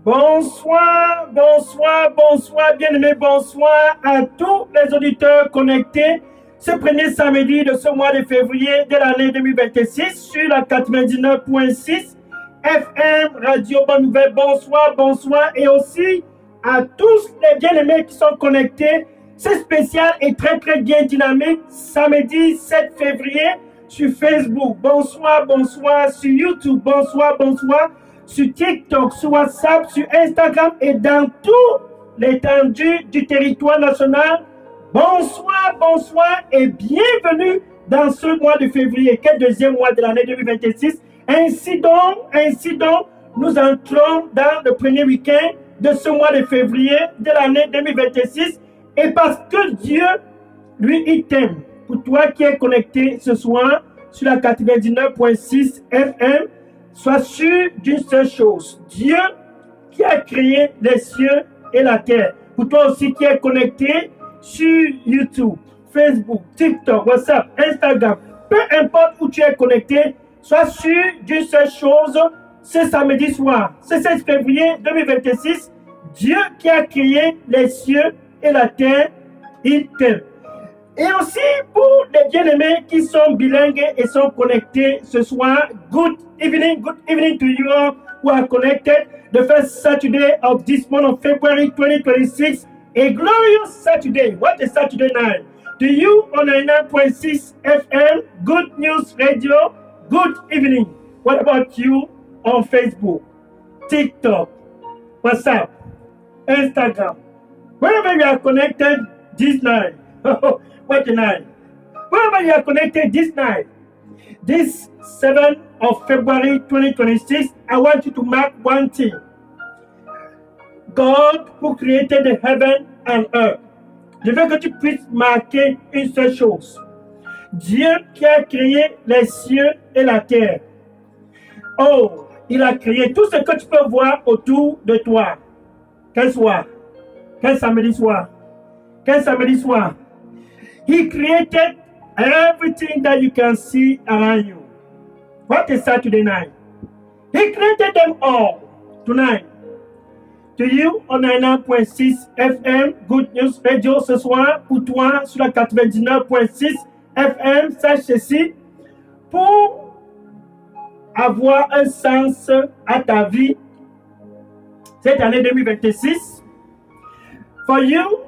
Bonsoir, bonsoir, bonsoir, bien-aimés, bonsoir à tous les auditeurs connectés ce premier samedi de ce mois de février de l'année 2026 sur la 99.6 FM Radio Bonne Nouvelle. Bonsoir, bonsoir et aussi à tous les bien-aimés qui sont connectés. C'est spécial et très très bien dynamique samedi 7 février sur Facebook. Bonsoir, bonsoir sur YouTube. Bonsoir, bonsoir sur TikTok, sur WhatsApp, sur Instagram et dans toute l'étendue du territoire national. Bonsoir, bonsoir et bienvenue dans ce mois de février, qui est le deuxième mois de l'année 2026. Ainsi donc, nous entrons dans le premier week-end de ce mois de février de l'année 2026. Et parce que Dieu, lui, il t'aime. Pour toi qui es connecté ce soir sur la 99.6 FM, sois sûr d'une seule chose. Dieu qui a créé les cieux et la terre. Pour toi aussi qui es connecté sur YouTube, Facebook, TikTok, WhatsApp, Instagram, peu importe où tu es connecté, sois sûr d'une seule chose. Ce samedi soir, ce 16 février 2026, Dieu qui a créé les cieux et la terre, il t'aime. Et aussi pour les bien-aimés qui sont bilingues et sont connectés ce soir, good evening to you all who are connected. The first Saturday of this month of February 2026, a glorious Saturday. What a Saturday night. To you on 99.6 FM, Good News Radio, good evening. What about you on Facebook, TikTok, WhatsApp, Instagram? Wherever you are connected this night, what a night. Wherever you are connected this night, this 7th of February 2026, I want you to mark one thing. God who created the heaven and earth. Je veux que tu puisses marquer une seule chose. Dieu qui a créé les cieux et la terre. Oh, il a créé tout ce que tu peux voir autour de toi. Quel soir? Quel samedi soir? Quel samedi soir? He created everything that you can see around you. What a Saturday night. He created them all tonight. To you on 99.6 FM, Good News Radio ce soir, pour toi sur la 99.6 FM, sache ceci, pour avoir un sens à ta vie cette année 2026. For you,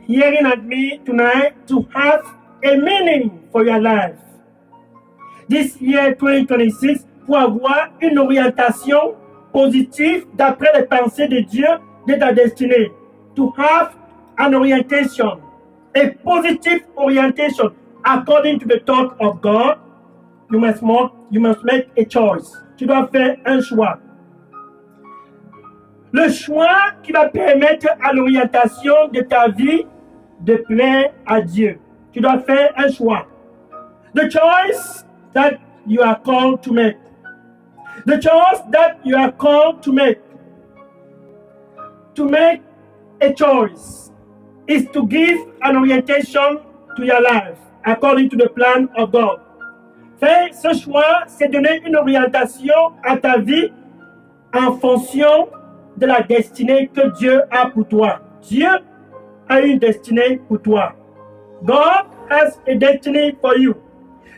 hearing at me tonight, to have a meaning for your life. This year 2026, pour avoir une orientation positive d'après les pensées de Dieu de ta destinée. To have an orientation, a positive orientation according to the thought of God, you must make a choice. Tu dois faire un choix. Le choix qui va permettre à l'orientation de ta vie de plaire à Dieu. Tu dois faire un choix. The choice that you are called to make. The choice that you are called to make. To make a choice is to give an orientation to your life according to the plan of God. Faire ce choix, c'est donner une orientation à ta vie en fonction de la destinée que Dieu a pour toi. Dieu a une destinée pour toi. God has a destiny for you.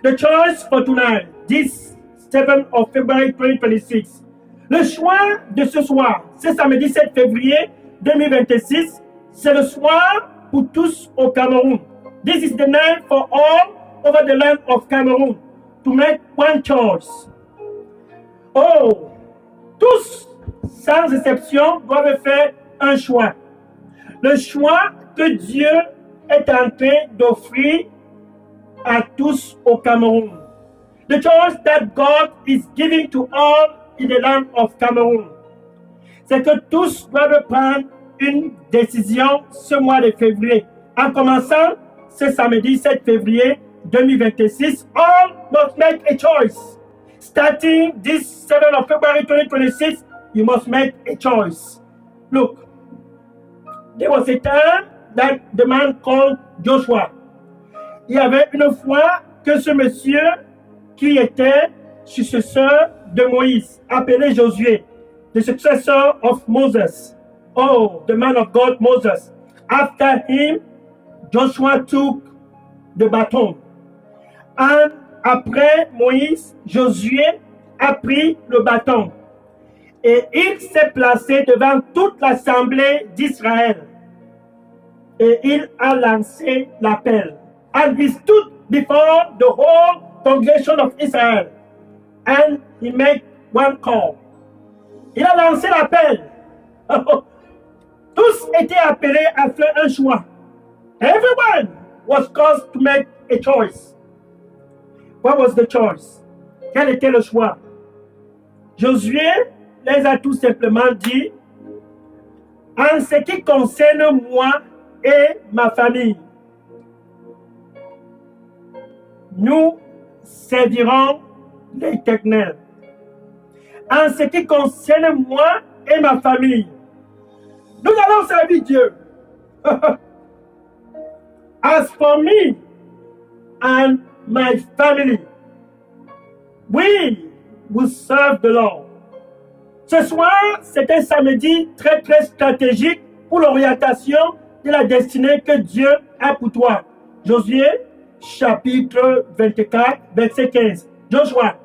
The choice for tonight, this 7th of February 2026. Le choix de ce soir, ce samedi 7 février 2026, c'est le soir pour tous au Cameroun. This is the night for all over the land of Cameroon to make one choice. Oh, tous, sans exception, doivent faire un choix. Le choix que Dieu est en train d'offrir à tous au Cameroun. The choice that God is giving to all in the land of Cameroon. C'est que tous doivent prendre une décision ce mois de février. En commençant ce samedi 7 février 2026, all must make a choice. Starting this 7th of February 2026, you must make a choice. Look, there was a time that the man called Joshua. Il y avait une fois que ce monsieur qui était successeur de Moïse, appelé Josué, the successor of Moses. Oh, the man of God, Moses. After him, Joshua took the baton. And après Moïse, Josué a pris le bâton. Et il s'est placé devant toute l'assemblée d'Israël. Et il a lancé l'appel. And he stood before the whole congregation of Israel. And he made one call. Il a lancé l'appel. Tous étaient appelés à faire un choix. Everyone was called to make a choice. What was the choice? Quel était le choix? Josué les a tout simplement dit, en ce qui concerne moi et ma famille, nous servirons l'Éternel. En ce qui concerne moi et ma famille, nous allons servir Dieu. As for me and my family, we will serve the Lord. Ce soir, c'est un samedi très très stratégique pour l'orientation de la destinée que Dieu a pour toi. Josué, chapitre 24, verset 15. Joshua,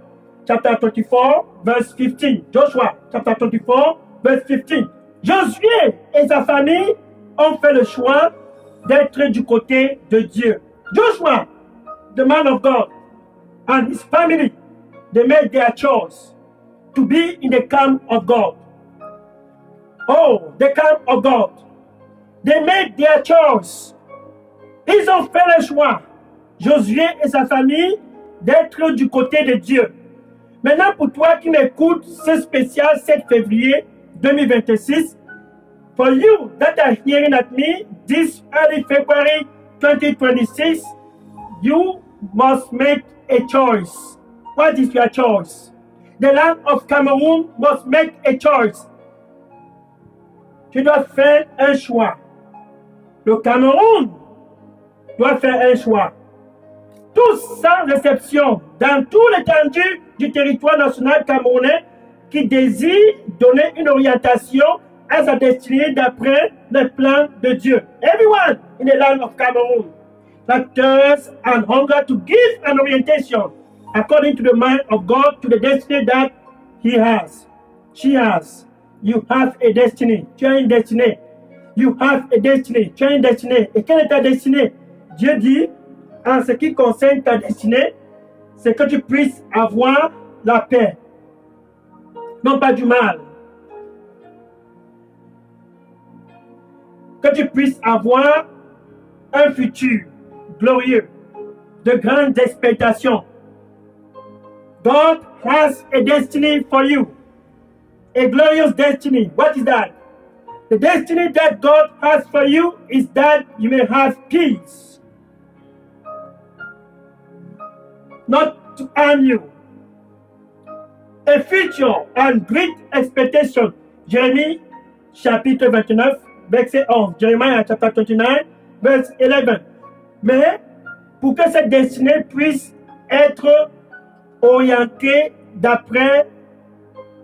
chapter 24, verse 15. Joshua, chapter 24, verse 15. Josué et sa famille ont fait le choix d'être du côté de Dieu. Joshua, the man of God, and his family, they made their choice to be in the camp of God. Oh, the camp of God. They made their choice. Ils ont fait le choix, Josué et sa famille, d'être du côté de Dieu. Maintenant, pour toi qui m'écoutes, ce spécial 7 février 2026, for you that are hearing at me this early February 2026, you must make a choice. What is your choice? The land of Cameroon must make a choice. Tu dois faire un choix. Le Cameroun doit faire un choix. Tous sans exception, dans tout l'étendue du territoire national camerounais, qui désire donner une orientation à sa destinée d'après le plan de Dieu. Everyone in the land of Cameroon that thirsts and hunger to give an orientation according to the mind of God to the destiny that He has. She has. You have a destiny. Tu as une destinée. You have a destiny. Tu as une destinée. Et quelle est ta destinée? Dieu dit, en ce qui concerne ta destinée, c'est que tu puisses avoir la paix. Non pas du mal. Que tu puisses avoir un futur glorieux, de grandes expectations. God has a destiny for you. A glorious destiny. What is that? The destiny that God has for you is that you may have peace. Not to harm you. A future and great expectation. Jérémie, chapitre 29, verset 11. Jeremiah, chapter 29, verse 11. Mais pour que cette destinée puisse être orientée d'après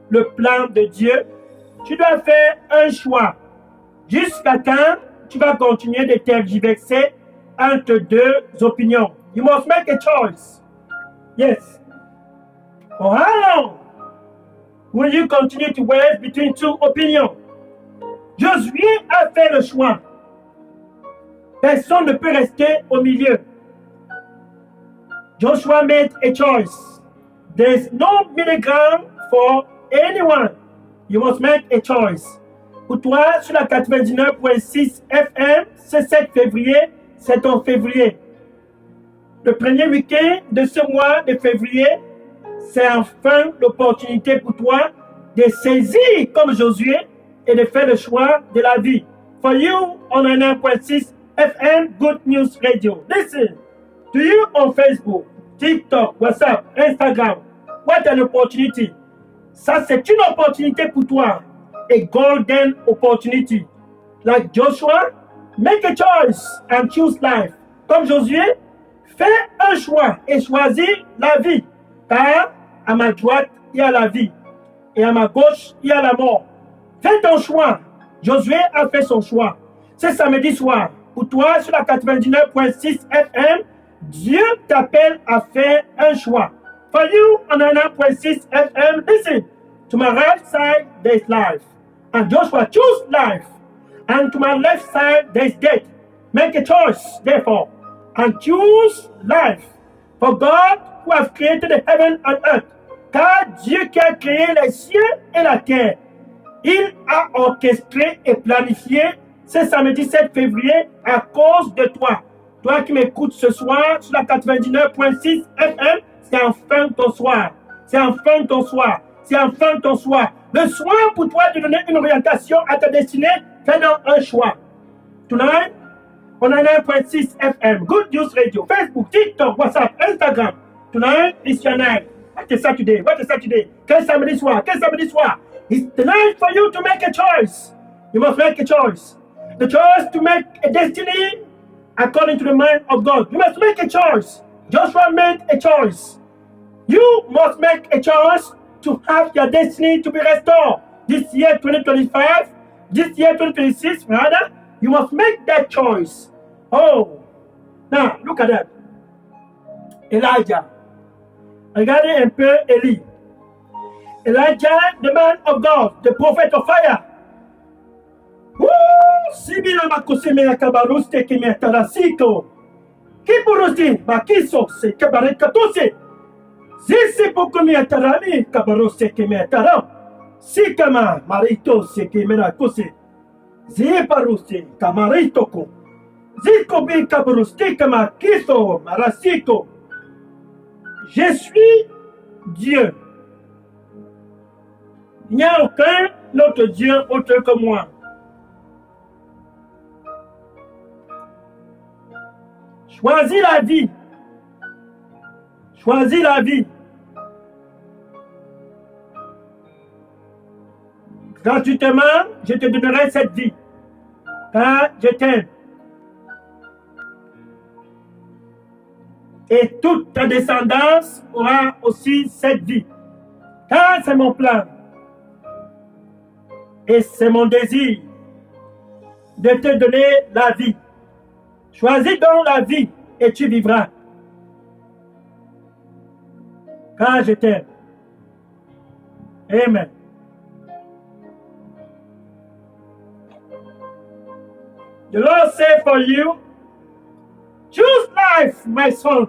le plan de Dieu, tu dois faire un choix. Jusqu'à quand tu vas continuer de tergiverser entre deux opinions? You must make a choice. Yes. For how long will you continue to waver between two opinions? Josué a fait le choix. Personne ne peut rester au milieu. Joshua made a choice. There is no middle ground for anyone. You must make a choice. Pour toi, sur la 99.6 FM, ce 7 février, c'est ton février. Le premier week-end de ce mois de février, c'est enfin l'opportunité pour toi de saisir comme Josué et de faire le choix de la vie. For you, on 99.6 FM, Good News Radio. Listen, to you on Facebook, TikTok, WhatsApp, Instagram. What an opportunity. Ça, c'est une opportunité pour toi. A golden opportunity. Like Joshua, make a choice and choose life. Comme Josué, fais un choix et choisis la vie. Car à ma droite, il y a la vie. et à ma gauche, il y a la mort. Fais ton choix. Josué a fait son choix. C'est samedi soir. Pour toi, sur la 99.6 FM, Dieu t'appelle à faire un choix. For you, on 99.6 FM, listen. To my right side, there is life. And Joshua, choose life. And to my left side, there is death. Make a choice, therefore, and choose life. For God, who has created the heaven and earth, car Dieu qui a créé les cieux et la terre, il a orchestré et planifié ce samedi 7 février à cause de toi. Toi qui m'écoutes ce soir sur la 99.6 FM, c'est enfin ton soir. C'est enfin ton soir. C'est enfin ton soir. Le soir pour toi de donner une orientation à ta destinée, fais donc un choix. Tonight, on a 9.6 FM, Good News Radio, Facebook, TikTok, WhatsApp, Instagram. Tonight is your night. What is Saturday? What is Saturday? Quel samedi soir? Quel samedi soir? It's the night for you to make a choice. You must make a choice. The choice to make a destiny according to the mind of God. You must make a choice. Joshua made a choice. You must make a choice to have your destiny to be restored. This year 2025, this year 2026, rather, you must make that choice. Oh, now look at that. Elijah. Regardez un peu Élie. Elijah, the man of God, the prophet of fire. Sibila makoseme akabaruste kimetarasiko. Kiburusti makiso se kabarekatose. Zisi pokumia tarani kabarose kimetara. Sikama marito se kimerakose. Ziparuste kamaritoko. Ziko bi kabaruste kamakiso marasiko. Je suis Dieu. Il n'y a aucun autre Dieu autre que moi. Choisis la vie. Choisis la vie. Gratuitement, je te donnerai cette vie. Car je t'aime. Et toute ta descendance aura aussi cette vie. Car c'est mon plan. Et c'est mon désir de te donner la vie. Choisis donc la vie et tu vivras. Car je t'aime. Amen. The Lord said for you, choose life, my son.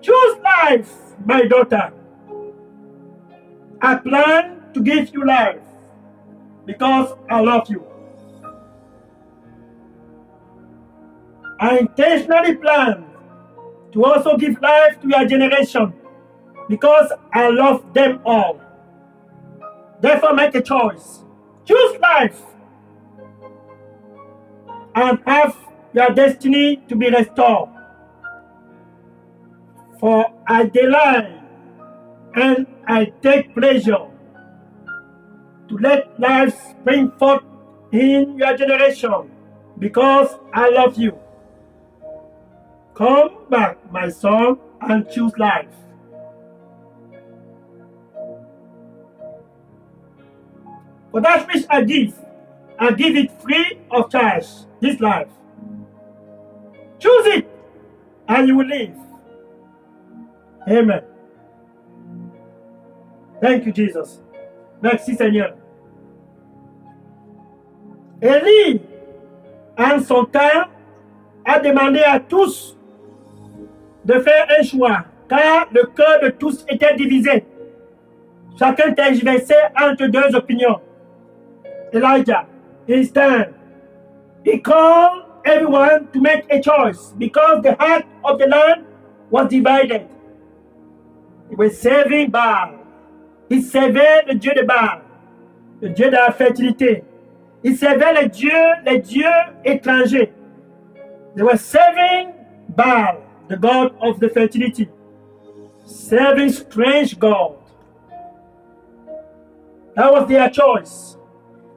Choose life, my daughter. I plan to give you life because I love you. I intentionally plan to also give life to your generation because I love them all. Therefore, make a choice. Choose life and have your destiny to be restored. For I delight and I take pleasure to let life spring forth in your generation because I love you. Come back, my son, and choose life. For that which I give it free of charge, this life. Choose it, and you will live. Amen. Thank you, Jesus. Merci, Seigneur. Élie, en son temps, a demandé à tous de faire un choix, car le cœur de tous était divisé. Chacun tergiversait entre deux opinions. Elijah, in his time, he called everyone to make a choice because the heart of the land was divided. He was serving Baal. Il servait le Dieu de Baal, le Dieu de la fertilité. Il servait les dieux étrangers. They were serving Baal, the god of the fertility, serving strange God. That was their choice.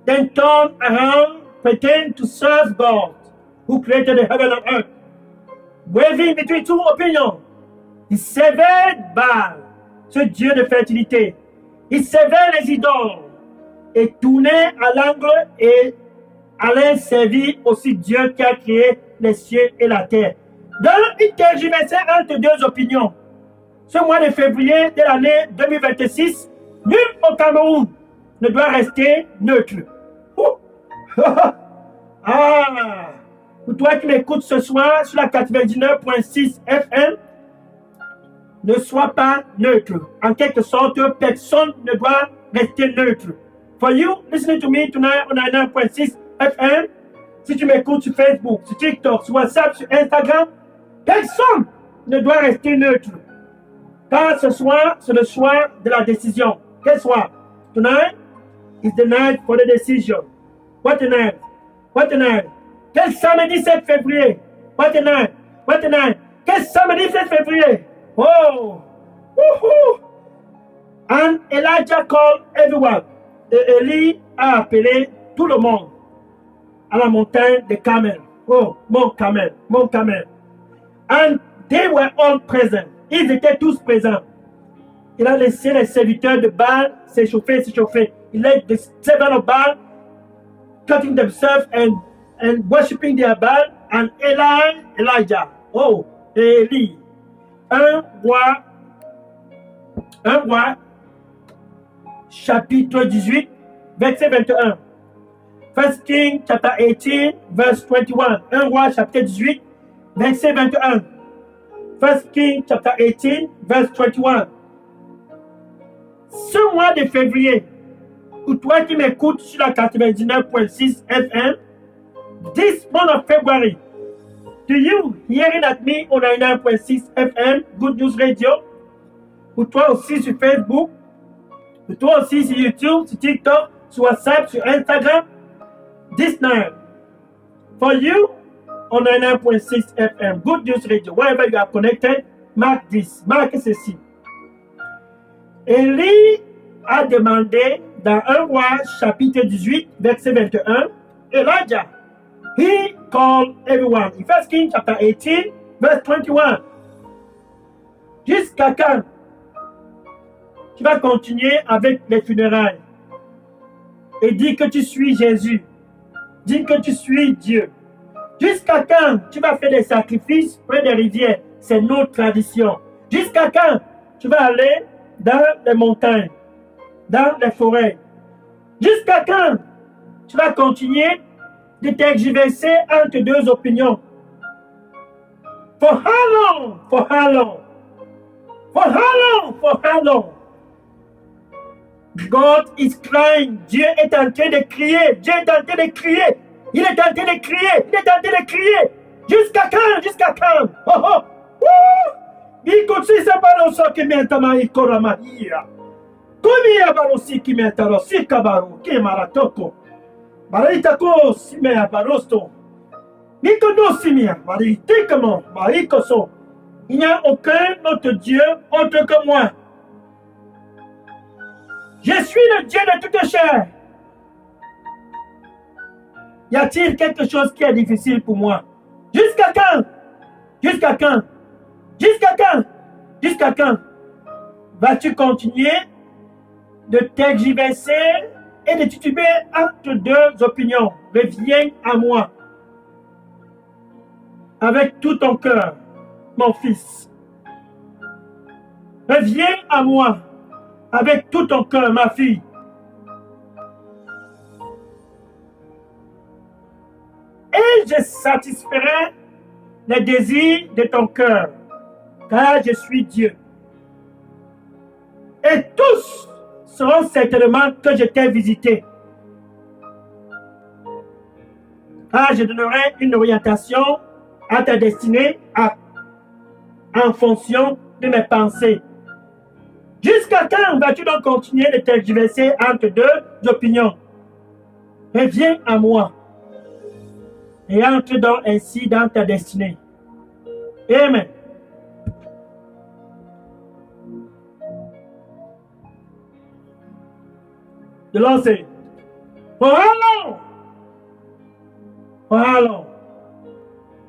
Then turn around, pretend to serve God, who created the heaven and earth. Waving between two opinions. Il servait Baal, ce dieu de fertilité. Il servait les idoles et tournait à l'angle et allait servir aussi Dieu qui a créé les cieux et la terre. Donc, il tergiversait entre deux opinions. Ce mois de février de l'année 2026, nul au Cameroun ne doit rester neutre. Ah, pour toi qui m'écoutes ce soir sur la 99.6 FM, ne sois pas neutre. En quelque sorte, personne ne doit rester neutre. For you, listening to me tonight on 99.6 FM, si tu m'écoutes sur Facebook, sur TikTok, sur WhatsApp, sur Instagram, personne ne doit rester neutre. Car ce soir, c'est le soir de la décision. Quel soir? Tonight is the night for the decision. What a night? What a night? Quel samedi 7 février? What a night? What a night? Quel samedi 7 février? Oh! Woohoo! And Elijah called everyone. Et Élie a appelé tout le monde à la montagne de Carmel. Oh, Mont Carmel, Mont Carmel. And they were all present. Ils étaient tous présents. Il a laissé les serviteurs de Baal s'échauffer. Il let the servants of Baal cutting themselves and worshiping their Baal. And Elijah. Oh, Élie. Un roi, chapitre 18, verset 21. First King, chapter 18, verse 21. Un roi, chapitre 18, verset 21. First King, chapter 18, verse 21. Ce mois de février, pour toi qui m'écoutes sur la 99.6 FM, this month of February, to you hearing at me on 99.6 FM, Good News Radio, pour toi aussi sur Facebook, pour toi aussi sur YouTube, sur TikTok, sur WhatsApp, sur Instagram, this night, for you on 99.6 FM, Good News Radio, wherever you are connected, mark ceci. Élie a demandé dans 1 roi chapitre 18, verset 21, Elijah, he called everyone. In 1 King chapter 18, verse 21. Jusqu'à quand tu vas continuer avec les funérailles et dire que tu suis Jésus, dire que tu suis Dieu? Jusqu'à quand tu vas faire des sacrifices près des rivières? C'est notre tradition. Jusqu'à quand tu vas aller dans les montagnes, dans les forêts? Jusqu'à quand tu vas continuer de tergiverser entre deux opinions? For how long? For how long? For how long? For how long? God is crying. Dieu est en train de crier. Dieu est en train de crier. Il est en train de crier. Il est en train de crier. Jusqu'à quand? Jusqu'à quand? Oh oh! Il continue à parler au qui m'entend. Il court à ma vie. Comme il y a aussi qui m'entend. Si Kabaru, qui est maratoko. Maritako, si me a barosto. Mikono simia, maritikamo, marikoso. Il n'y a aucun autre Dieu autre que moi. Je suis le Dieu de toute chair. Y a-t-il quelque chose qui est difficile pour moi? Jusqu'à quand? Jusqu'à quand? Jusqu'à quand? Jusqu'à quand? Vas-tu continuer de tergiverser et de tituber entre deux opinions? Reviens à moi. Avec tout ton cœur, mon fils. Reviens à moi. Avec tout ton cœur, ma fille. Et je satisferai les désirs de ton cœur, car je suis Dieu. Et tous sauront certainement que je t'ai visité. Car je donnerai une orientation à ta destinée en fonction de mes pensées. Jusqu'à quand vas-tu donc continuer de tergiverser entre deux opinions? Reviens à moi et entre donc ainsi dans ta destinée. Amen. The Lord said, for how long? For how long?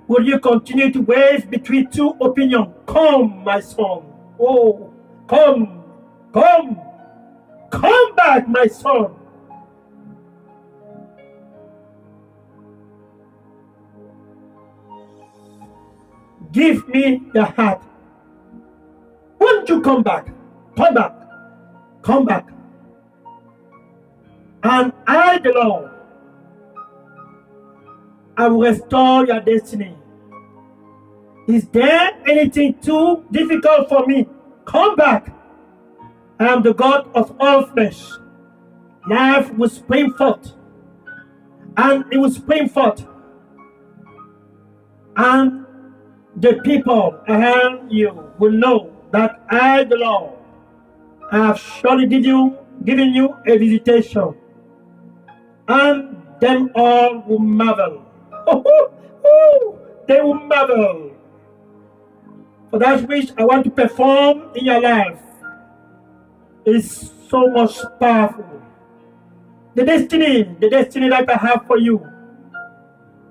Will you continue to wave between two opinions? Come, my son. Oh, come, come, come back, my son. Give me your heart. Won't you come back? Come back. Come back. And I, the Lord, I will restore your destiny. Is there anything too difficult for me? Come back. I am the God of all flesh. Life will spring forth. And it will spring forth. And the people around you will know that I, the Lord, have surely given you a visitation. And them all will marvel. They will marvel. For that which I want to perform in your life is so much powerful. The destiny that I have for you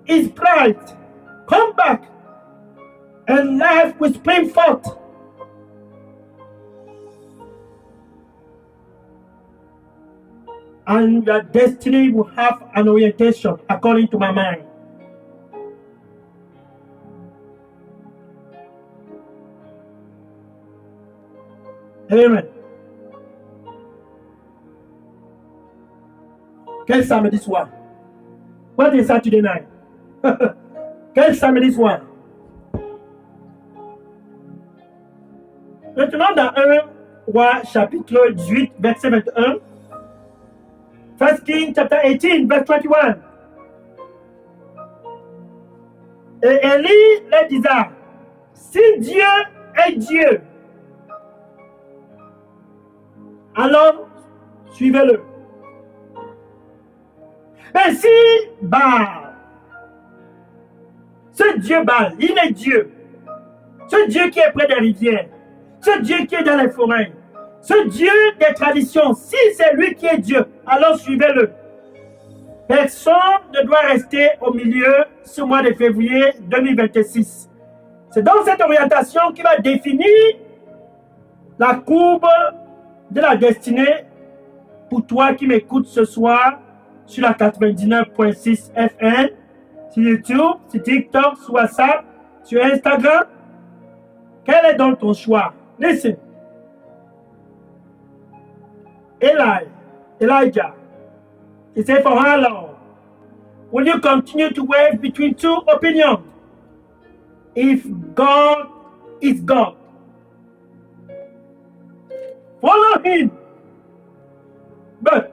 is bright. Come back, and life will spring forth. And your destiny will have an orientation according to my mind. Amen. Quel samedi soir? What is Saturday night? Quel samedi soir? Maintenant, dans 1 Roi chapitre 18, verset 21, 1 Kings chapter 18, verse 21. Et Élie leur disait, si Dieu est Dieu, alors suivez-le. Mais si Baal, ce Dieu Baal, il est Dieu, ce Dieu qui est près des rivières, ce Dieu qui est dans les forêts, ce Dieu des traditions, si c'est lui qui est Dieu, alors suivez-le. Personne ne doit rester au milieu ce mois de février 2026. C'est donc cette orientation qui va définir la courbe de la destinée pour toi qui m'écoutes ce soir sur la 99.6 FM, sur YouTube, sur TikTok, sur WhatsApp, sur Instagram. Quel est donc ton choix? Listen. Elijah, he said, for how long will you continue to wave between two opinions? If God is God, follow him. But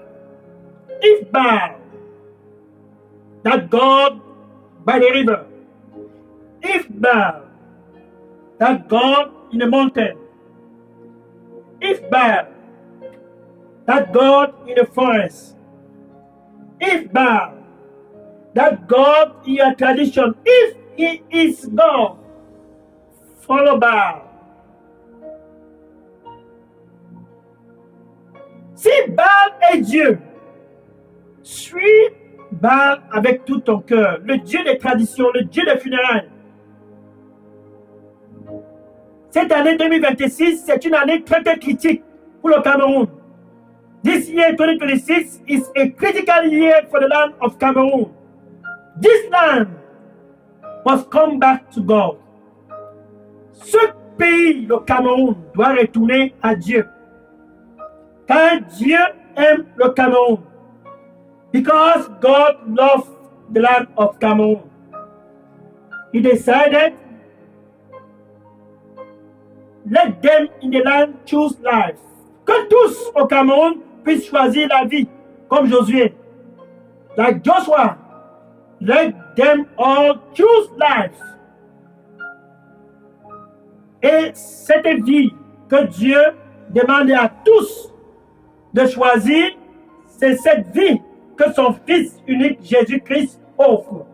if Baal, that God by the river, if Baal, that God in the mountain, if Baal, that God in the forest, if Baal, that God in your tradition, if he is God, follow Baal. Si Baal est Dieu, suis Baal avec tout ton cœur, le Dieu des traditions, le Dieu des funérailles. Cette année 2026, c'est une année très très critique pour le Cameroun. This year 2026 is a critical year for the land of Cameroon. This land must come back to God. Ce pays, le Cameroun, doit retourner à Dieu. Car Dieu aime le Cameroun. Because God loves the land of Cameroon. He decided, let them in the land choose life. Que tous au Cameroun puissent choisir la vie, comme Josué. Like Joshua, let them all choose life. Et cette vie que Dieu demande à tous de choisir, c'est cette vie que son Fils unique Jésus-Christ offre.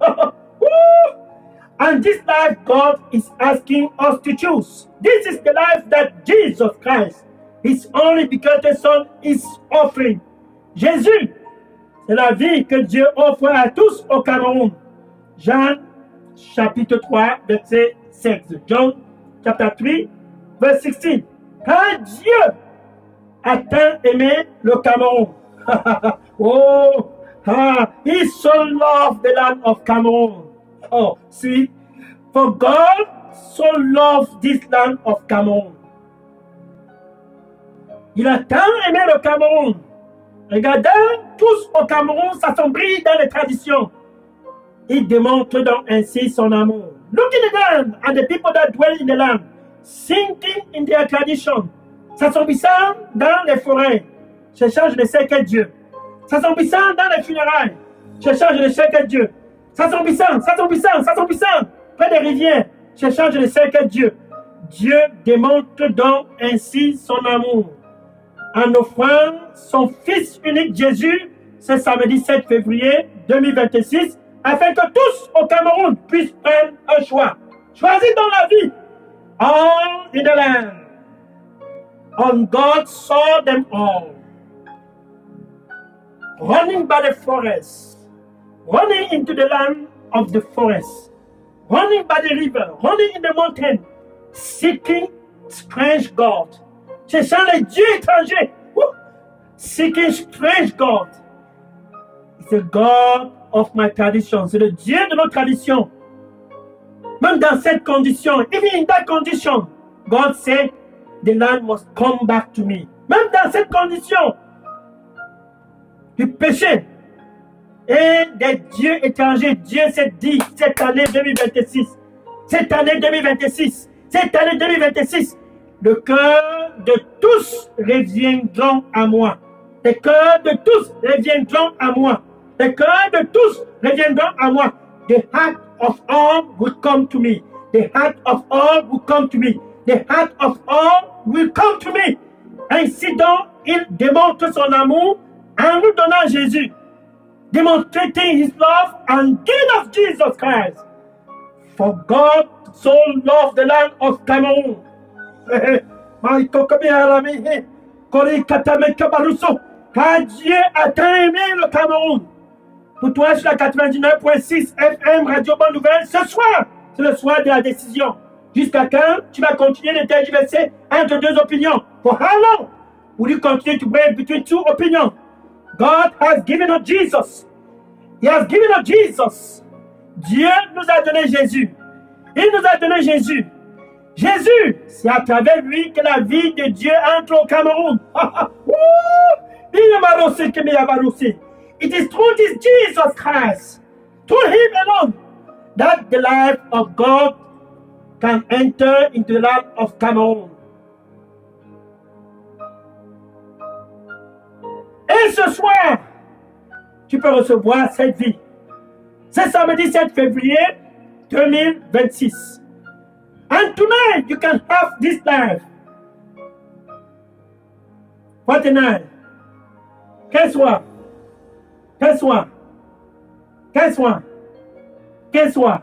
And this life God is asking us to choose. This is the life that Jesus Christ, His only begotten Son, is offering. Jésus, c'est la vie que Dieu offre à tous au Cameroun. Jean chapitre 3, verset 6. John chapter 3, verse 16. Quand Dieu a tant aimé le Cameroun. Oh, he so loved the land of Cameroon. Oh, see, for God so loved this land of Cameroon. Il a tant aimé le Cameroun. Regardez tous au Cameroun s'assombrir dans les traditions. Il démontre donc ainsi son amour. Look in the land and the people that dwell in the land, sinking in their tradition. S'assombrissant dans les forêts, cherchant je ne sais quel Dieu. S'assombrissant dans les funérailles, cherchant je ne sais quel Dieu. S'assombrissant près des rivières, cherchant je ne sais quel Dieu. Dieu démontre donc ainsi son amour en offrant son Fils unique Jésus ce samedi 7 février 2026 afin que tous au Cameroun puissent prendre un choix. Choisis dans la vie. All in the land. And God saw them all. Running by the forest. Running into the land of the forest. Running by the river. Running in the mountain. Seeking strange God. Cherchant les dieux étrangers. Seeking strange God. It's the God of my tradition. C'est le Dieu de nos traditions. Même dans cette condition, even in that condition, God said, the land must come back to me. Même dans cette condition du péché et des dieux étrangers, Dieu s'est dit cette année 2026, le cœur de tous reviendront à moi. Les cœurs de tous reviendront à moi. Les cœurs de tous reviendront à moi. The heart of all will come to me. The heart of all will come to me. The heart of all will come to me. Ainsi donc, il démontre son amour en nous donnant Jésus. Demonstrating his love and giving us Jesus Christ. For God so loved the land of Cameroon. Car Dieu a tant aimé le Cameroun. Pour toi, sur la 99.6 FM Radio Bonne Nouvelle, ce soir, c'est le soir de la décision. Jusqu'à quand tu vas continuer de tergiverser entre deux opinions? For how long will you continue to wait between two opinions? God has given us Jesus. He has given us Jesus. Dieu nous a donné Jésus. Il nous a donné Jésus. Jésus, c'est à travers lui que la vie de Dieu entre au Cameroun. It is through this Jesus Christ, through him alone, that the life of God can enter into the land of Cameroon. Et ce soir, tu peux recevoir cette vie. C'est samedi 7 février 2026. And tonight, you can have this life. What a night. Quel soir. Quel soir. Quel soir. Quel soir.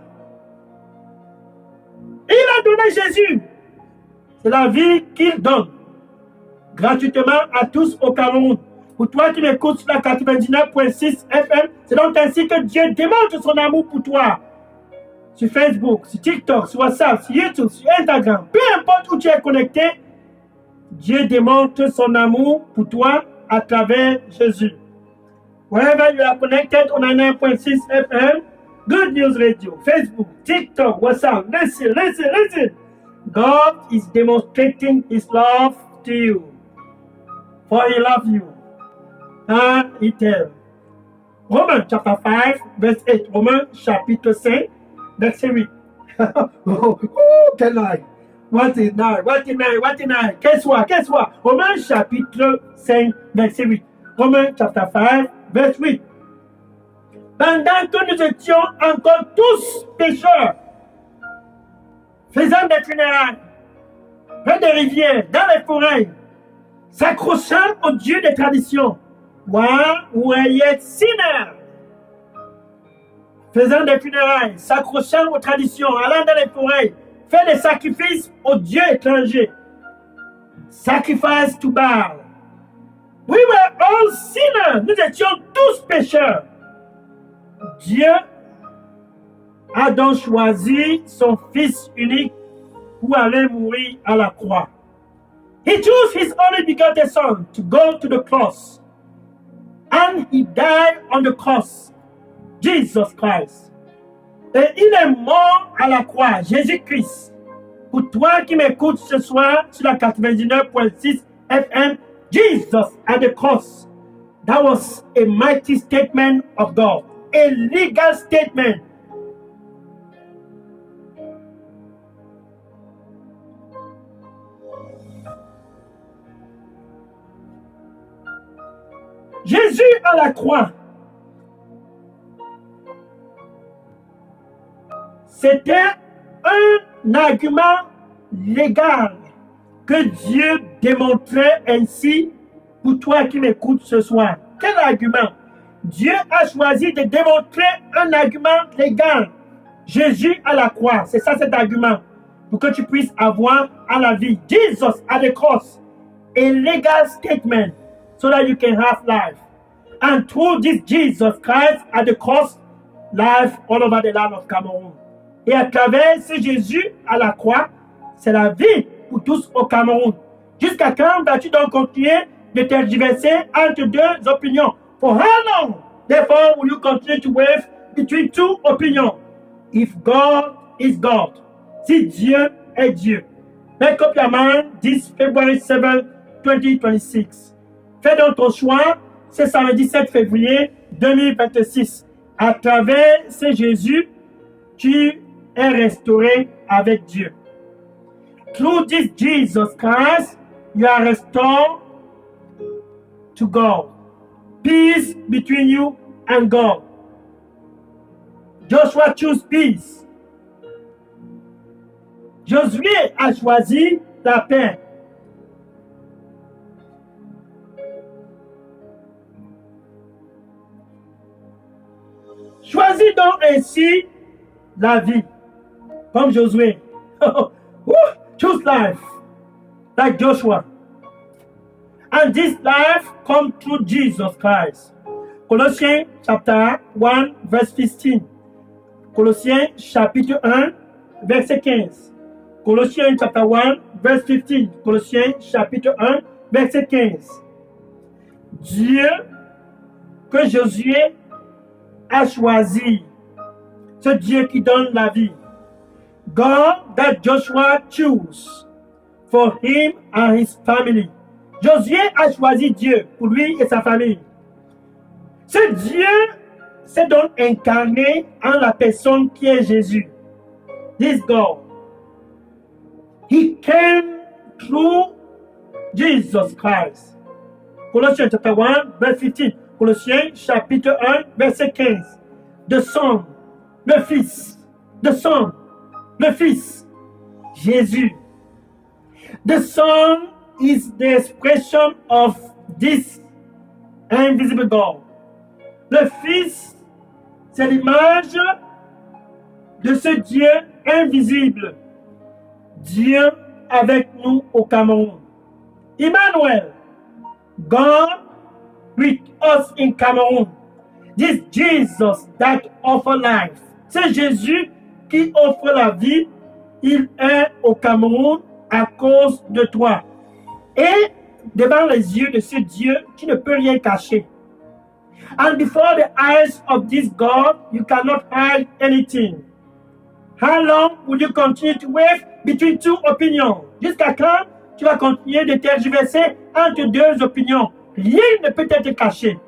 Il a donné Jésus. C'est la vie qu'il donne gratuitement à tous au Cameroun. Pour toi qui m'écoutes sur la 99.6 FM, c'est donc ainsi que Dieu démontre son amour pour toi. Sur Facebook, sur TikTok, sur WhatsApp, sur YouTube, sur Instagram, peu importe où tu es connecté, Dieu démontre son amour pour toi à travers Jésus. Wherever you are connected on 99.6 FM, Good News Radio, Facebook, TikTok, WhatsApp, listen. God is demonstrating his love to you. For he loves you. And he tells. Romans chapter 5, verse 8. Romans chapitre 5, verset 8. Quel âge? What a night. Quel soir. Romains chapitre 5, verset 8. Romains chapter 5, verset 8. Pendant que nous étions encore tous pécheurs, faisant des funérailles, près des rivières, dans les forêts, s'accrochant au Dieu des traditions, while we yet sinners, faisant des funérailles, s'accrochant aux traditions, allant dans les forêts, faire des sacrifices aux dieux étrangers. Sacrifice to Baal. We were all sinners. Nous étions tous pécheurs. Dieu a donc choisi son Fils unique pour aller mourir à la croix. He chose his only begotten Son to go to the cross. And he died on the cross. Jesus Christ. Et il est mort à la croix, Jésus-Christ. Pour toi qui m'écoutes ce soir sur la 99.6 FM, Jesus at the cross. That was a mighty statement of God. A legal statement. Jésus à la croix, c'était un argument légal que Dieu démontrait ainsi pour toi qui m'écoutes ce soir. Quel argument? Dieu a choisi de démontrer un argument légal. Jésus à la croix, c'est ça cet argument, pour que tu puisses avoir à la vie. Jesus at the cross, a legal statement, so that you can have life. And through this Jesus Christ at the cross, life all over the land of Cameroon. Et à travers ce Jésus à la croix, c'est la vie pour tous au Cameroun. Jusqu'à quand vas-tu donc continuer de tergiverser entre deux opinions? For how long, therefore, will you continue to wave between two opinions? If God is God, si Dieu est Dieu. Make up your mind this February 7, 2026. Fais donc ton choix ce samedi 7 février 2026. À travers ce Jésus, tu es restauré avec Dieu. Through this Jesus Christ, you are restored to God. Peace between you and God. Joshua chose peace. Josué a choisi la paix. Choisis donc ainsi la vie, comme Josué. Choose life, like Joshua. And this life comes through Jesus Christ. Colossiens chapter 1, verse 15. Colossiens chapitre 1, verset 15. Colossiens chapter 1, verse 15. Colossiens chapitre 1, verset 15. Dieu que Josué a choisi, ce Dieu qui donne la vie. God that Joshua chose for him and his family. Josué a choisi Dieu pour lui et sa famille. Ce Dieu s'est donc incarné en la personne qui est Jésus. This God. He came through Jesus Christ. Colossians chapter 1, verse 15. Colossiens chapitre 1, verset 15. The Son, le Fils. The Son, le Fils. Jésus. The Son is the expression of this invisible God. Le Fils, c'est l'image de ce Dieu invisible. Dieu avec nous au Cameroun. Emmanuel, God with us in Cameroon. This Jesus that offer life. C'est Jésus qui offre la vie. Il est au Cameroun à cause de toi. Et devant les yeux de ce Dieu, tu ne peux rien cacher. And before the eyes of this God, you cannot hide anything. How long will you continue to wave between two opinions? Jusqu'à quand tu vas continuer de tergiverser entre deux opinions? Rien ne peut être caché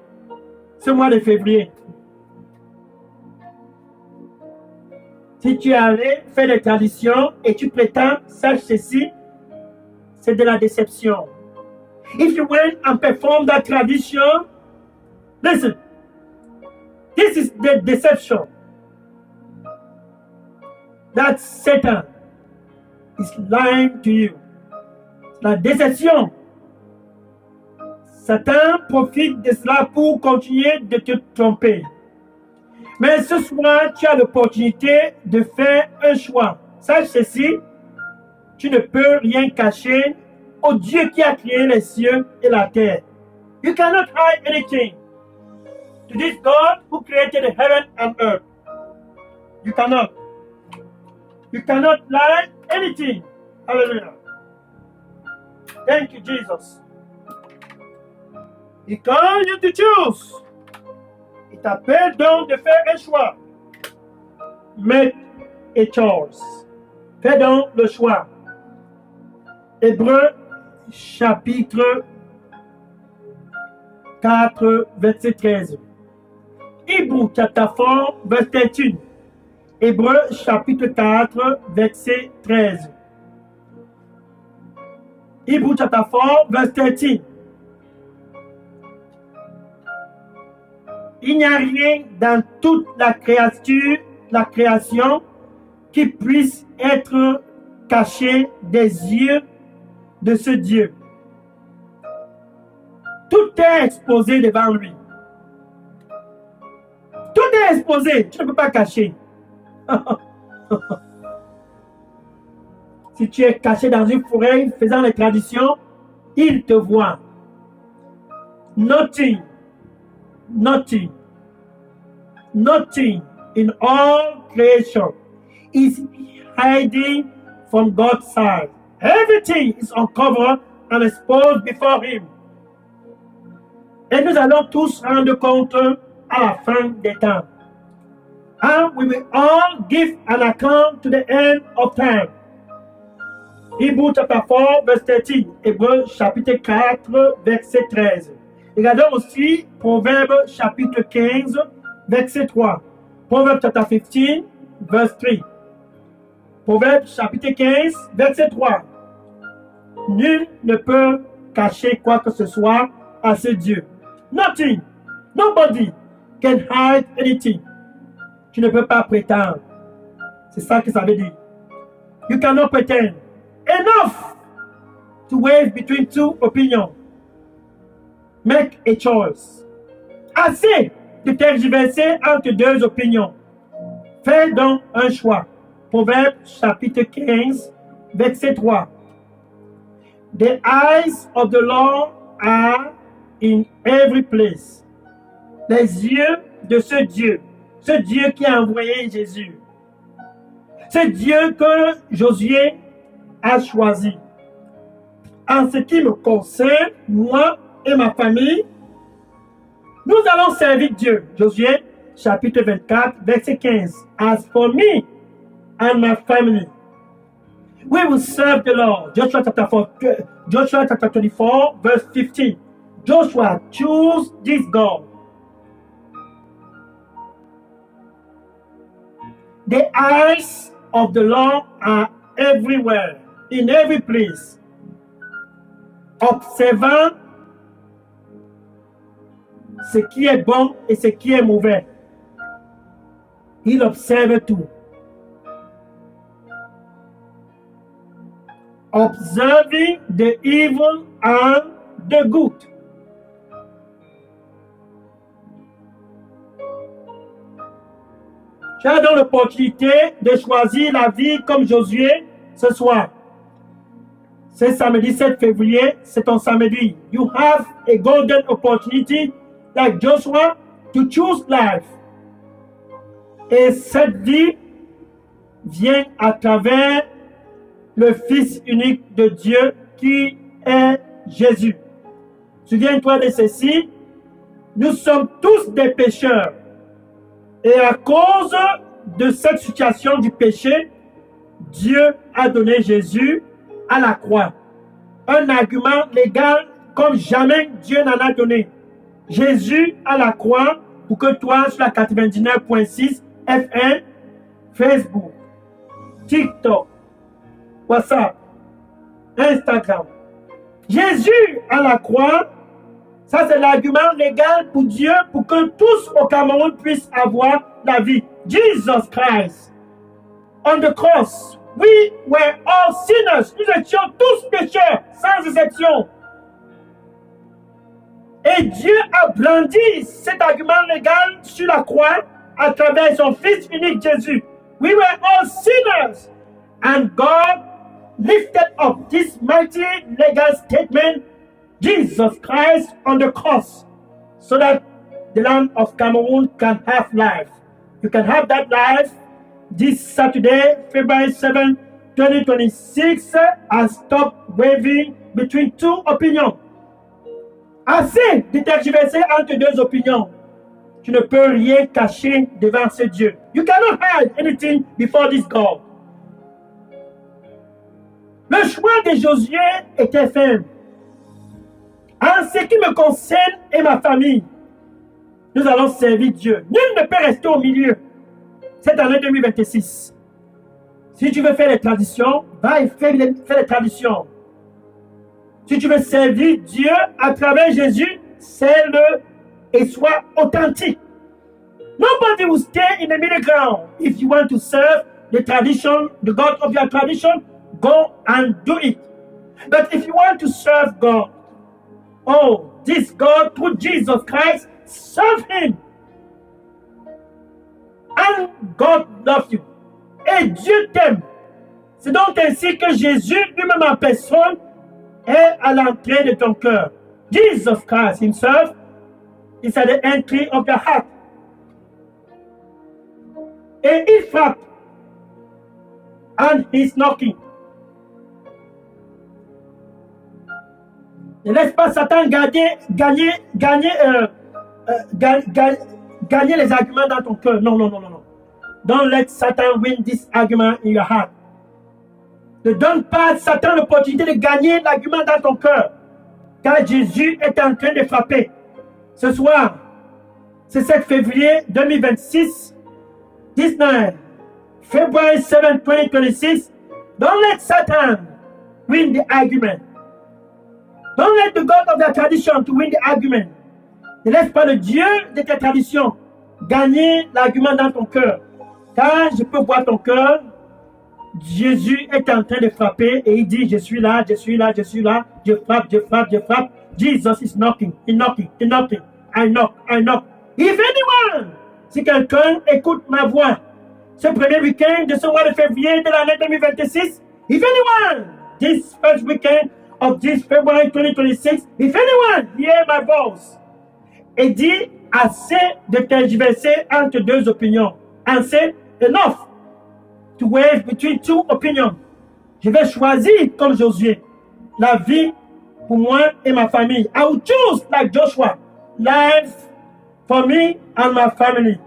ce mois de février. Si tu allais faire des traditions et tu prétends, sache ceci, c'est de la déception. If you went and performed that tradition, listen, this is the deception that Satan is lying to you. La déception. Satan profite de cela pour continuer de te tromper. Mais ce soir, tu as l'opportunité de faire un choix. Sache ceci, tu ne peux rien cacher au Dieu qui a créé les cieux et la terre. You cannot hide anything to this God who created the heaven and earth. You cannot. You cannot lie anything. Hallelujah. Thank you, Jesus. Et quand you to choose, il t'appelle donc de faire un choix. Make a choice. Fais donc le choix. Hébreux chapitre 4, verset 13. Hébreux chapter 4, verset 13. Hébreux chapitre 4, verset 13. Hébreux chapter 4, verset 13. Il n'y a rien dans toute la création qui puisse être caché des yeux de ce Dieu. Tout est exposé devant lui. Tout est exposé, tu ne peux pas cacher. Si tu es caché dans une forêt faisant les traditions, il te voit. Nothing in all creation is hiding from God's side. Everything is uncovered and exposed before Him. Et nous allons tous rendre compte à la fin des temps. And we will all give an account to the end of time. Hébreux chapter 4, verset 13. Hébreux chapitre 4, verset 13. Regardons aussi Proverbe chapitre 15, verset 3. Proverbe chapter 15, verset 3. Proverbe chapitre 15, verset 3. Nul ne peut cacher quoi que ce soit à ce Dieu. Nothing, nobody can hide anything. Tu ne peux pas prétendre. C'est ça que ça veut dire. You cannot pretend. Enough to wave between two opinions. Make a choice. Assez de tergiverser entre deux opinions. Fais donc un choix. Proverbe chapitre 15, verset 3. The eyes of the Lord are in every place. Les yeux de ce Dieu qui a envoyé Jésus. Ce Dieu que Josué a choisi. En ce qui me concerne, moi et ma famille, nous allons servir Dieu. Josué, chapitre 24, verset 15. As for me and my family, we will serve the Lord. Joshua chapter 24, verse 15. Joshua, choose this God. The eyes of the Lord are everywhere, in every place, observant ce qui est bon et ce qui est mauvais. Il observe tout. Observing the evil and the good. Tu as donc l'opportunité de choisir la vie comme Josué ce soir. C'est samedi 7 février, c'est ton samedi. You have a golden opportunity like Joshua to choose life. Et cette vie vient à travers le Fils unique de Dieu qui est Jésus. Souviens-toi de ceci, nous sommes tous des pécheurs. Et à cause de cette situation du péché, Dieu a donné Jésus à la croix. Un argument légal comme jamais Dieu n'en a donné. Jésus à la croix pour que toi, sur la 99.6 FM, Facebook, TikTok, WhatsApp, Instagram. Jésus à la croix, ça c'est l'argument légal pour Dieu pour que tous au Cameroun puissent avoir la vie. Jesus Christ, on the cross, we were all sinners. Nous étions tous pécheurs, sans exception. Et Dieu a brandi cet argument légal sur la croix à travers son Fils unique Jésus. We were all sinners. And God lifted up this mighty legal statement, Jesus Christ on the cross, so that the land of Cameroon can have life. You can have that life this Saturday, February 7, 2026, I stop wavering between two opinions. Assez de tergiverser entre deux opinions. Tu ne peux rien cacher devant ce Dieu. You cannot hide anything before this God. Le choix de Josué était ferme. En ce qui me concerne et ma famille, nous allons servir Dieu. Nul ne peut rester au milieu. Cette année 2026. Si tu veux faire les traditions, va et fais les traditions. Si tu veux servir Dieu à travers Jésus, serve-le et sois authentique. Nobody will stay in the middle ground. If you want to serve the tradition, the God of your tradition, go and do it. But if you want to serve God, oh, this God through Jesus Christ, serve Him. And God loves you. Et Dieu t'aime. C'est donc ainsi que Jésus lui-même en personne est à l'entrée de ton cœur. Jesus Christ Himself is at the entry of your heart. Et il frappe. And He's knocking. Ne laisse pas Satan gagner les arguments dans ton cœur. Non. Don't let Satan win this argument in your heart. Ne donne pas à Satan l'opportunité de gagner l'argument dans ton cœur. Car Jésus est en train de frapper. Ce soir, c'est 7 février 2026, 19, February 7, 2026. Don't let Satan win the argument. Don't let the God of the tradition to win the argument. Ne laisse pas le Dieu de tes traditions gagner l'argument dans ton cœur. Car je peux voir ton cœur. Jésus est en train de frapper et il dit, je suis là. Je frappe. Jesus is knocking. I knock. If anyone, si quelqu'un écoute ma voix, ce premier week-end de ce mois de février de l'année 2026, if anyone, this first weekend of this February 2026, if anyone hear my voice, et dit assez de tergiverser entre deux opinions, assez enough to wave between two opinions. Je vais choisir comme Josué la vie pour moi et ma famille. I will choose like Joshua, life for me and my family.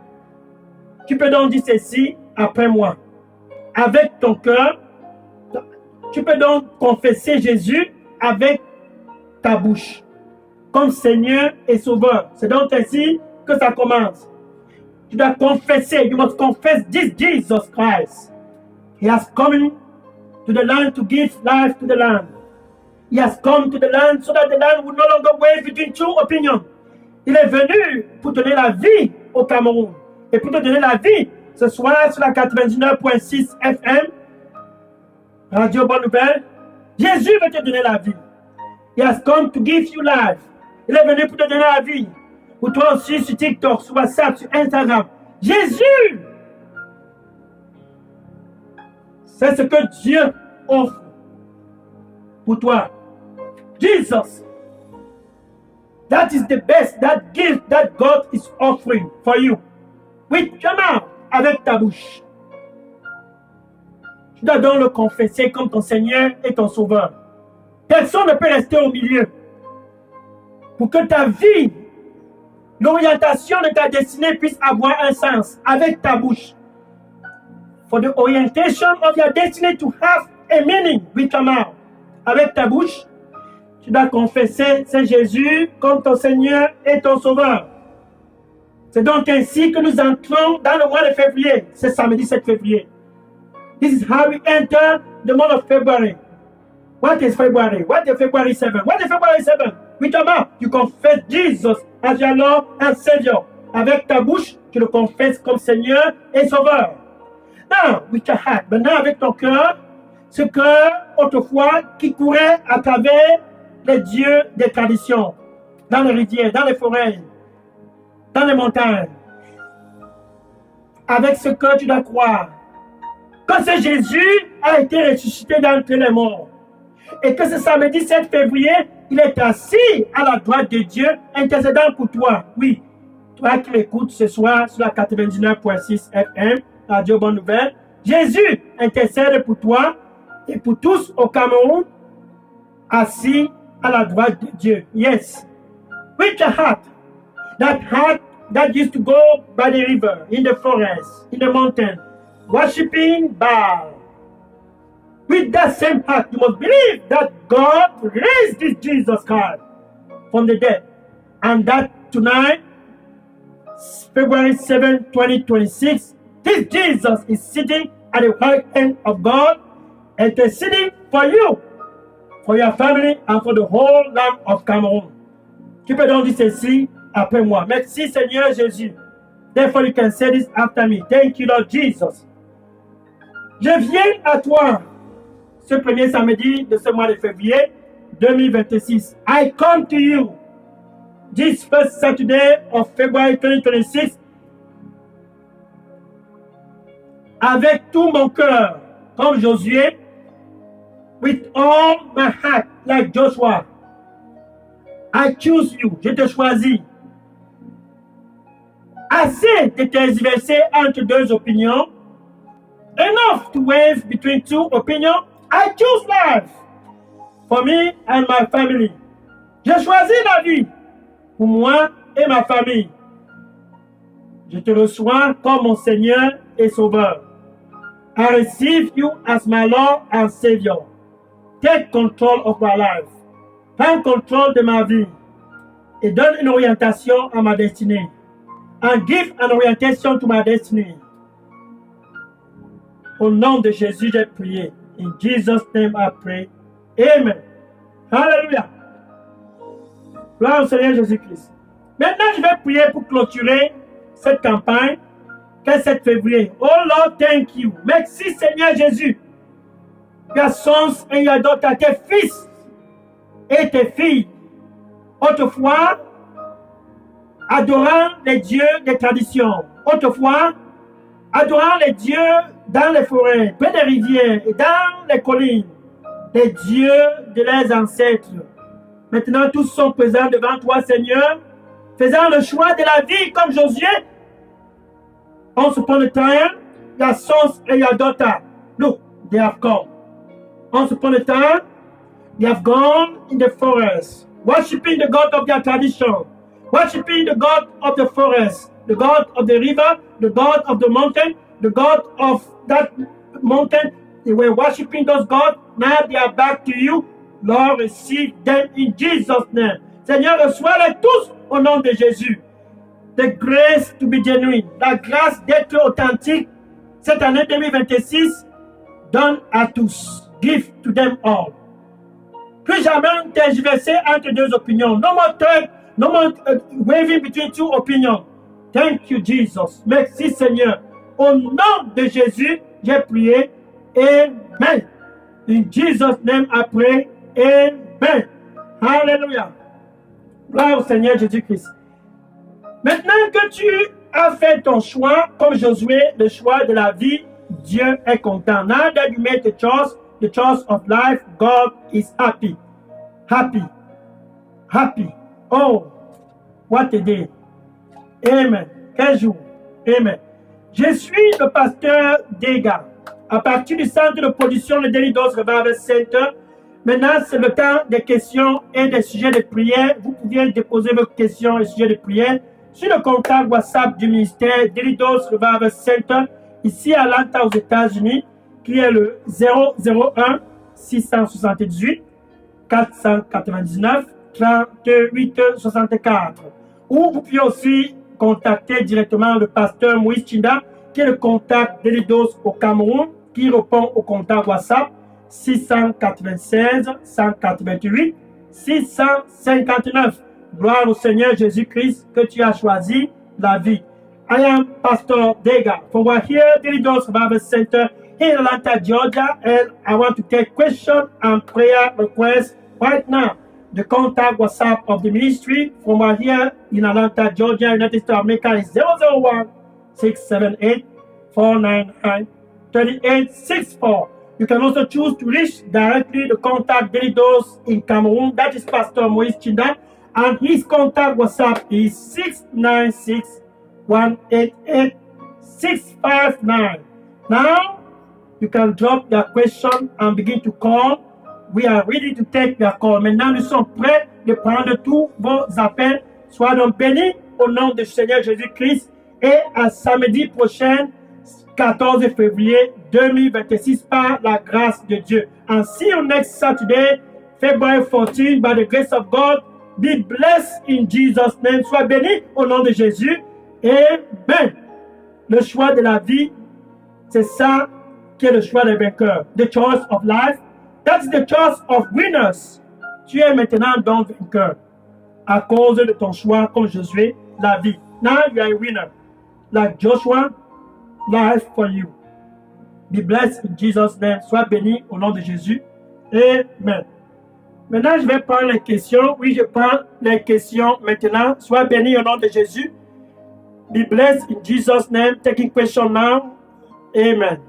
Tu peux donc dire ceci après moi. Avec ton cœur, tu peux donc confesser Jésus avec ta bouche comme Seigneur et Sauveur. C'est donc ainsi que ça commence. Tu dois confesser. You must confess this Jesus Christ. He has come to the land to give life to the land. He has come to the land so that the land will no longer waver between two opinions. Il est venu pour donner la vie au Cameroun. Et pour te donner la vie, ce soir sur la 99.6 FM, Radio Bonne Nouvelle, Jésus veut te donner la vie. He has come to give you life. Il est venu pour te donner la vie. Pour toi aussi sur TikTok, sur WhatsApp, sur Instagram. Jésus! C'est ce que Dieu offre pour toi. Jesus. That is the best, that gift that God is offering for you. With your mouth, avec ta bouche. Tu dois donc le confesser comme ton Seigneur et ton Sauveur. Personne ne peut rester au milieu. Pour que ta vie, l'orientation de ta destinée puisse avoir un sens avec ta bouche. For the orientation of your destiny to have a meaning with your mouth. Avec ta bouche, tu dois confesser c'est Jésus comme ton Seigneur et ton Sauveur. C'est donc ainsi que nous entrons dans le mois de février. C'est samedi 7 février. This is how we enter the month of February. What is February? What is February 7? What is February 7? With your mouth, you confess Jesus as your Lord and Savior. Avec ta bouche, tu le confesses comme Seigneur et Sauveur. Now, with your heart. Maintenant, avec ton cœur, ce cœur autrefois qui courait à travers les dieux des traditions, dans les rivières, dans les forêts, dans les montagnes. Avec ce cœur, tu dois croire que ce Jésus a été ressuscité d'entre les morts. Et que ce samedi 7 février, il est assis à la droite de Dieu, intercédant pour toi. Oui, toi qui m'écoutes ce soir sur la 99.6 FM, Radio Bonne Nouvelle. Jésus intercède pour toi et pour tous au Cameroun, assis à la droite de Dieu. Yes. With a heart that used to go by the river, in the forest, in the mountain, worshiping Baal. With that same heart, you must believe that God raised this Jesus Christ from the dead. And that tonight, February 7, 2026, this Jesus is sitting at the right hand of God, interceding for you, for your family, and for the whole land of Cameroon. Tu peux donc dire ceci après moi. Merci Seigneur Jésus. Therefore you can say this after me. Thank you Lord Jesus. Je viens à toi ce premier samedi de ce mois de février 2026. I come to you this first Saturday of February 2026 avec tout mon cœur, comme Josué, with all my heart, like Joshua. I choose you, je te choisis. Assez de tergiverser entre deux opinions. Enough to wave between two opinions. I choose life for me and my family. Je choisis la vie pour moi et ma famille. Je te reçois comme mon Seigneur et Sauveur. I receive you as my Lord and Savior. Take control of my life. Prends contrôle de ma vie et donne une orientation à ma destinée. And give an orientation to my destiny. Au nom de Jésus, j'ai prié. In Jesus' name I pray. Amen. Hallelujah. Gloire au Seigneur Jésus-Christ. Maintenant, je vais prier pour clôturer cette campagne. Qu'est 7 février? Oh Lord, thank you. Merci Seigneur Jésus. Your sons and your daughters, tes fils et tes filles, autrefois, adorant les dieux des traditions, autrefois, adorant les dieux dans les forêts, près des rivières et dans les collines, les dieux de leurs ancêtres. Maintenant, tous sont présents devant toi, Seigneur, faisant le choix de la vie comme Josué. Once upon a time, your sons and your daughters, look, they have come. Once upon a time, they have gone in the forest, worshiping the God of their tradition, worshiping the God of the forest, the God of the river, the God of the mountain, the God of that mountain. They were worshiping those gods. Now they are back to you. Lord, receive them in Jesus' name. Seigneur, reçois-les tous au nom de Jésus. The grace to be genuine, la grâce d'être authentique cette année 2026, donne à tous. Give to them all. Plus jamais tergiverser entre deux opinions. No more third, no more waving between two opinions. Thank you, Jesus. Merci, Seigneur. Au nom de Jésus, j'ai prié. Amen. In Jesus' name, I pray. Amen. Hallelujah. Gloire au Seigneur Jésus-Christ. Maintenant que tu as fait ton choix, comme Josué, le choix de la vie, Dieu est content. Now that you made the choice of life, God is happy. Happy. Happy. Oh, what a day. Amen. Quel jour. Amen. Je suis le pasteur Dega. À partir du centre de production de Daily Dose Revival Center, maintenant c'est le temps des questions et des sujets de prière. Vous pouvez déposer vos questions et sujets de prière sur le contact WhatsApp du ministère Daily Dose Revival Center, ici à Atlanta aux États-Unis, qui est le 001 678 499 38 64. Ou vous pouvez aussi contacter directement le pasteur Moïse Chinda, qui est le contact Daily Dose au Cameroun, qui répond au contact WhatsApp 696 188 659. Gloire au Seigneur Jésus-Christ que tu as choisi la vie. I am Pastor Dega from here, Daily Dose Revival Center in Atlanta, Georgia, and I want to take questions and prayer requests right now. The contact WhatsApp of the ministry from here in Atlanta, Georgia, United States of America is 001 678 499 3864. You can also choose to reach directly the contact Daily Dose in Cameroon. That is Pastor Moïse Chinda. And his contact WhatsApp is 696 188 659. Now, you can drop your question and begin to call. We are ready to take your call. Maintenant, nous sommes prêts de prendre tous vos appels. Sois donc bénis au nom du Seigneur Jésus-Christ et à samedi prochain, 14 février 2026, par la grâce de Dieu. And see you next Saturday, February 14, by the grace of God. Be blessed in Jesus' name. Sois béni au nom de Jésus. Amen. Le choix de la vie, c'est ça qui est le choix des vainqueurs. The choice of life, that's the choice of winners. Tu es maintenant donc vainqueur à cause de ton choix comme Josué, la vie. Now you are a winner. Like Joshua, life for you. Be blessed in Jesus' name. Sois béni au nom de Jésus. Amen. Maintenant, je vais prendre les questions. Oui, je prends les questions maintenant. Sois béni au nom de Jésus. Be blessed in Jesus' name. Taking question now. Amen.